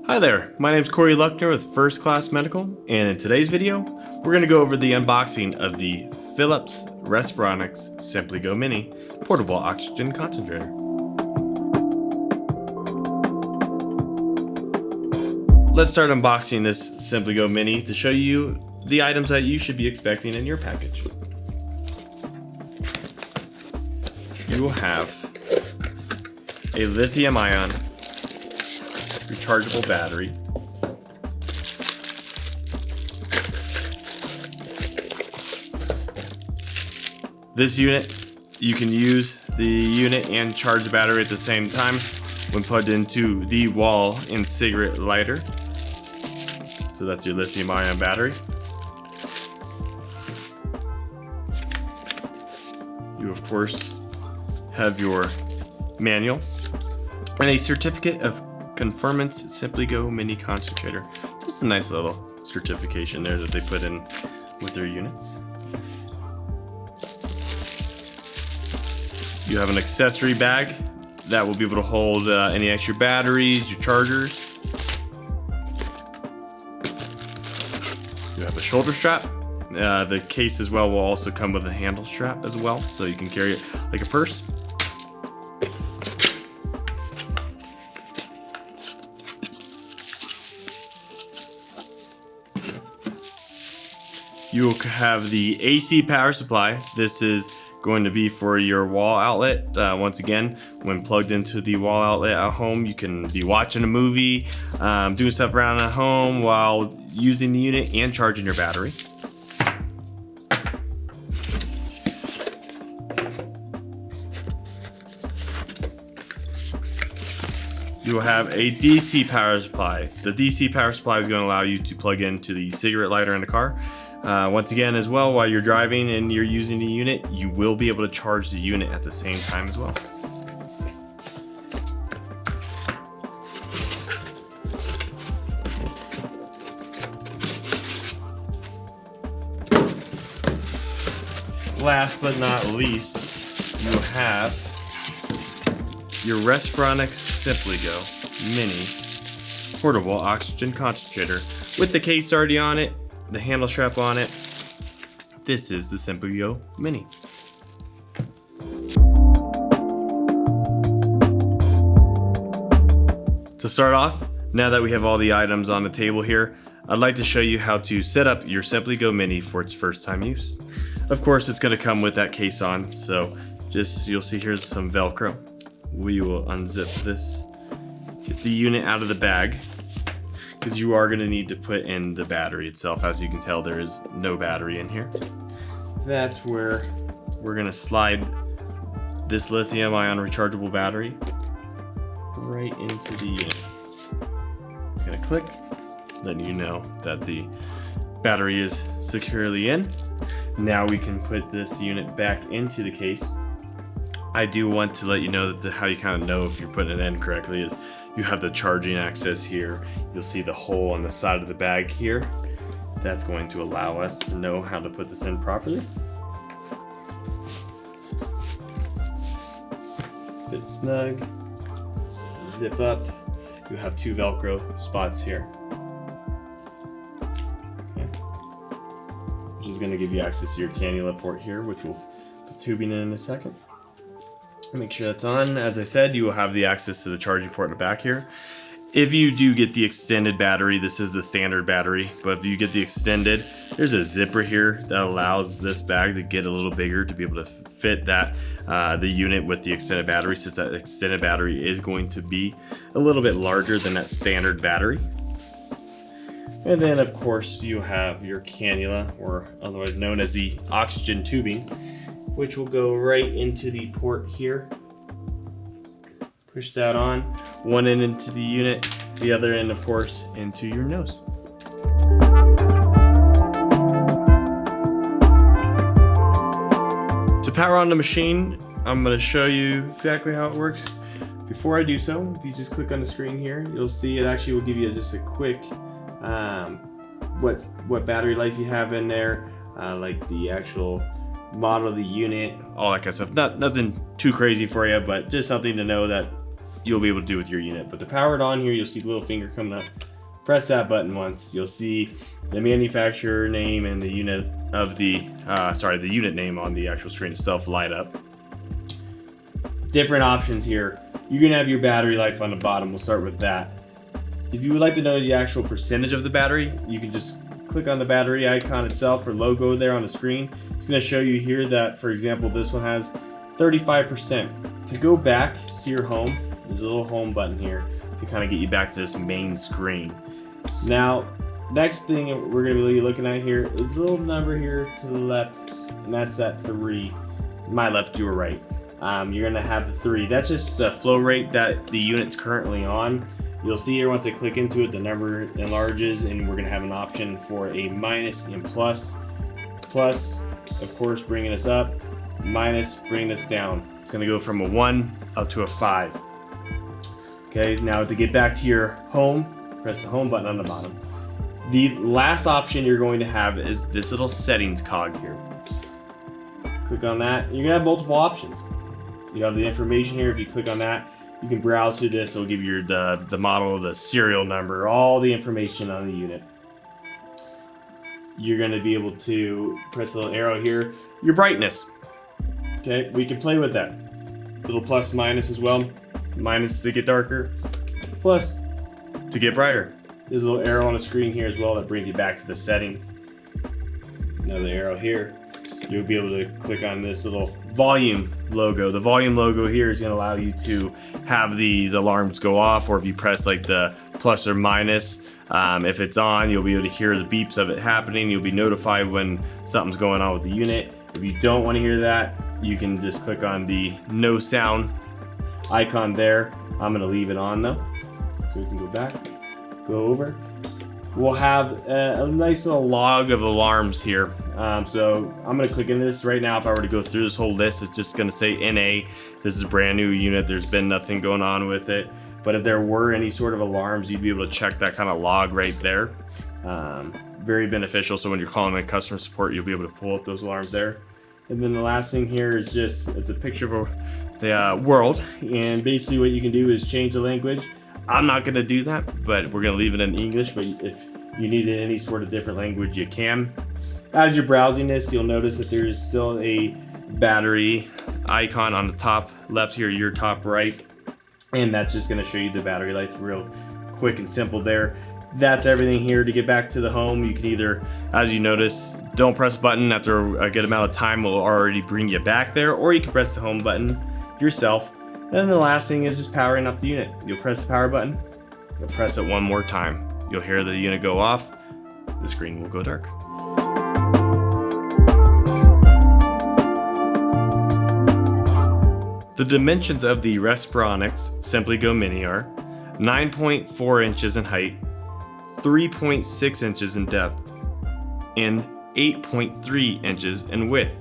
Hi there, my name is Corey Luckner with First Class Medical, and in today's video, we're going to go over the unboxing of the Phillips Respironics SimplyGo Mini portable oxygen concentrator. Let's start unboxing this SimplyGo Mini to show you the items that you should be expecting in your package. You will have a lithium-ion rechargeable battery, this unit, you can use the unit and charge the battery at the same time when plugged into the wall and cigarette lighter. So that's your lithium-ion battery. You of course have your manual and a certificate of conformance SimplyGo Mini Concentrator. Just a nice little certification there that they put in with their units. You have an accessory bag that will be able to hold any extra batteries, your chargers. You have a shoulder strap. The case as well will also come with a handle strap as well, so you can carry it like a purse. You will have the AC power supply. This is going to be for your wall outlet. Once again, when plugged into the wall outlet at home, you can be watching a movie, doing stuff around at home while using the unit and charging your battery. You will have a DC power supply. The DC power supply is going to allow you to plug into the cigarette lighter in the car. Once again as well, while you're driving and you're using the unit, you will be able to charge the unit at the same time as well. Last but not least, you have your Respironics SimplyGo Mini portable oxygen concentrator with the case already on it, the handle strap on it. This is the SimplyGo Mini. To start off, now that we have all the items on the table here, I'd like to show you how to set up your SimplyGo Mini for its first time use. Of course, it's going to come with that case on, so you'll see here's some Velcro. We will unzip this, get the unit out of the bag, because you are going to need to put in the battery itself. As you can tell, there is no battery in here. That's where we're going to slide this lithium-ion rechargeable battery right into the unit. It's going to click, letting you know that the battery is securely in. Now we can put this unit back into the case. I do want to let you know that how you kind of know if you're putting it in correctly is you have the charging access here. You'll see the hole on the side of the bag here. That's going to allow us to know how to put this in properly. Fit snug, zip up. You have two Velcro spots here. Okay. Which is going to give you access to your cannula port here, which we'll put tubing in a second. Make sure that's on. As I said, you will have the access to the charging port in the back here. If you do get the extended battery, this is the standard battery, but if you get the extended, there's a zipper here that allows this bag to get a little bigger to be able to fit that the unit with the extended battery, since that extended battery is going to be a little bit larger than that standard battery. And then of course you have your cannula, or otherwise known as the oxygen tubing, which will go right into the port here. Push that on, one end into the unit, the other end of course into your nose. To power on the machine, I'm going to show you exactly how it works. Before I do so, if you just click on the screen here, you'll see it actually will give you just a quick what battery life you have in there, like the actual model of the unit, all that kind of stuff. Nothing too crazy for you, but just something to know that you'll be able to do with your unit. But to power it on here, you'll see the little finger coming up. Press that button once. You'll see the manufacturer name and the unit of the unit name on the actual screen itself light up. Different options here. You're gonna have your battery life on the bottom. We'll start with that. If you would like to know the actual percentage of the battery, you can just click on the battery icon itself or logo there on the screen. It's gonna show you here that, for example, this one has 35%. To go back to your home, there's a little home button here to kind of get you back to this main screen. Now, next thing we're going to be looking at here is a little number here to the left, and that's that 3. My left, your right. You're going to have the 3. That's just the flow rate that the unit's currently on. You'll see here once I click into it, the number enlarges, and we're going to have an option for a minus and plus. Plus, of course, bringing us up. Minus, bringing us down. It's going to go from a 1 up to a 5. Okay, now to get back to your home, press the home button on the bottom. The last option you're going to have is this little settings cog here. Click on that. You're going to have multiple options. You have the information here. If you click on that, you can browse through this. It'll give you the model, the serial number, all the information on the unit. You're going to be able to press the little arrow here. Your brightness. Okay, we can play with that. Little plus minus as well. Minus to get darker, plus to get brighter. There's a little arrow on the screen here as well that brings you back to the settings. Another arrow here. You'll be able to click on this little volume logo. The volume logo here is going to allow you to have these alarms go off, or if you press like the plus or minus, if it's on, you'll be able to hear the beeps of it happening. You'll be notified when something's going on with the unit. If you don't want to hear that, you can just click on the no sound icon there. I'm going to leave it on though, so we can go back, go over. We'll have a nice little log of alarms here. So I'm going to click in this right now. If I were to go through this whole list, it's just going to say NA. This is a brand new unit. There's been nothing going on with it. But if there were any sort of alarms, you'd be able to check that kind of log right there. Very beneficial. So when you're calling in customer support, you'll be able to pull up those alarms there. And then the last thing here is just, it's a picture of the world, and basically what you can do is change the language. I'm not going to do that, but we're going to leave it in English. But if you need any sort of different language, you can. As you're browsing this, you'll notice that there is still a battery icon on the top left here, your top right, and that's just going to show you the battery life real quick and simple there. That's everything here. To get back to the home, you can either, as you notice, don't press button. After a good amount of time will already bring you back there, or you can press the home button yourself. And then the last thing is just powering up the unit. You'll press the power button, you'll press it one more time. You'll hear the unit go off, the screen will go dark. The dimensions of the Respironics SimplyGo Mini are 9.4 inches in height, 3.6 inches in depth, and 8.3 inches in width.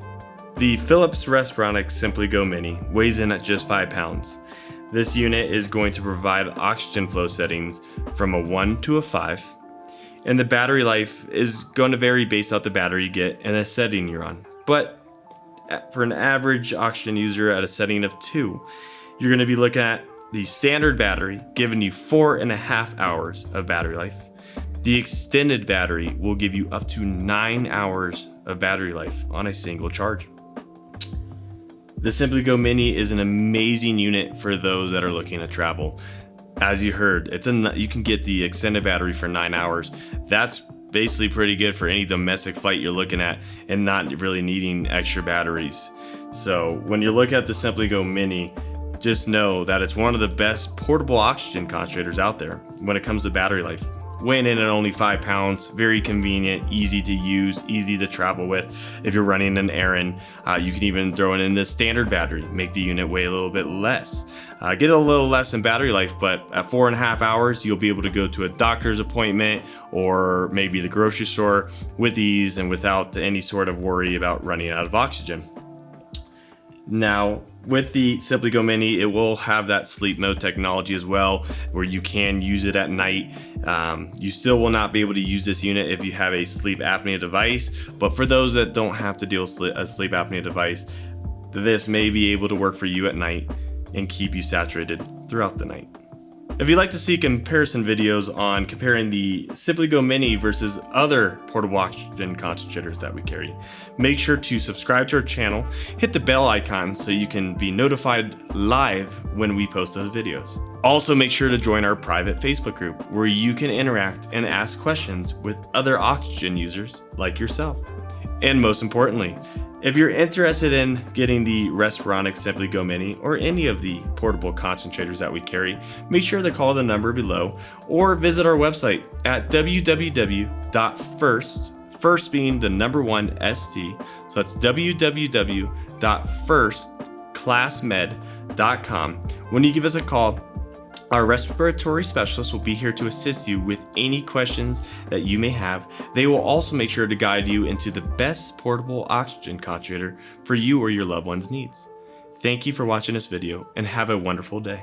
The Phillips Respironics SimplyGo Mini weighs in at just 5 pounds. This unit is going to provide oxygen flow settings from a 1 to a 5, and the battery life is going to vary based off the battery you get and the setting you're on. But for an average oxygen user at a setting of 2, you're going to be looking at the standard battery giving you 4.5 hours of battery life. The extended battery will give you up to 9 hours of battery life on a single charge. The SimplyGo Mini is an amazing unit for those that are looking to travel. As you heard, you can get the extended battery for 9 hours. That's basically pretty good for any domestic flight you're looking at and not really needing extra batteries. So when you look at the SimplyGo Mini, just know that it's one of the best portable oxygen concentrators out there when it comes to battery life. Weighing in at only 5 pounds, very convenient, easy to use, easy to travel with. If you're running an errand, you can even throw it in the standard battery, make the unit weigh a little bit less. Get a little less in battery life, but at 4.5 hours, you'll be able to go to a doctor's appointment or maybe the grocery store with ease and without any sort of worry about running out of oxygen. Now, with the SimplyGo Mini, it will have that sleep mode technology as well, where you can use it at night. You still will not be able to use this unit if you have a sleep apnea device, but for those that don't have to deal with a sleep apnea device, this may be able to work for you at night. and keep you saturated throughout the night. If you'd like to see comparison videos on comparing the SimplyGo Mini versus other portable oxygen concentrators that we carry, make sure to subscribe to our channel, hit the bell icon so you can be notified live when we post those videos. Also, make sure to join our private Facebook group where you can interact and ask questions with other oxygen users like yourself. And most importantly, if you're interested in getting the Respironics SimplyGo Mini or any of the portable concentrators that we carry, make sure to call the number below or visit our website at www.first being the number 1 ST, so that's www.firstclassmed.com. When you give us a call, our respiratory specialist will be here to assist you with any questions that you may have. They will also make sure to guide you into the best portable oxygen concentrator for you or your loved one's needs. Thank you for watching this video and have a wonderful day.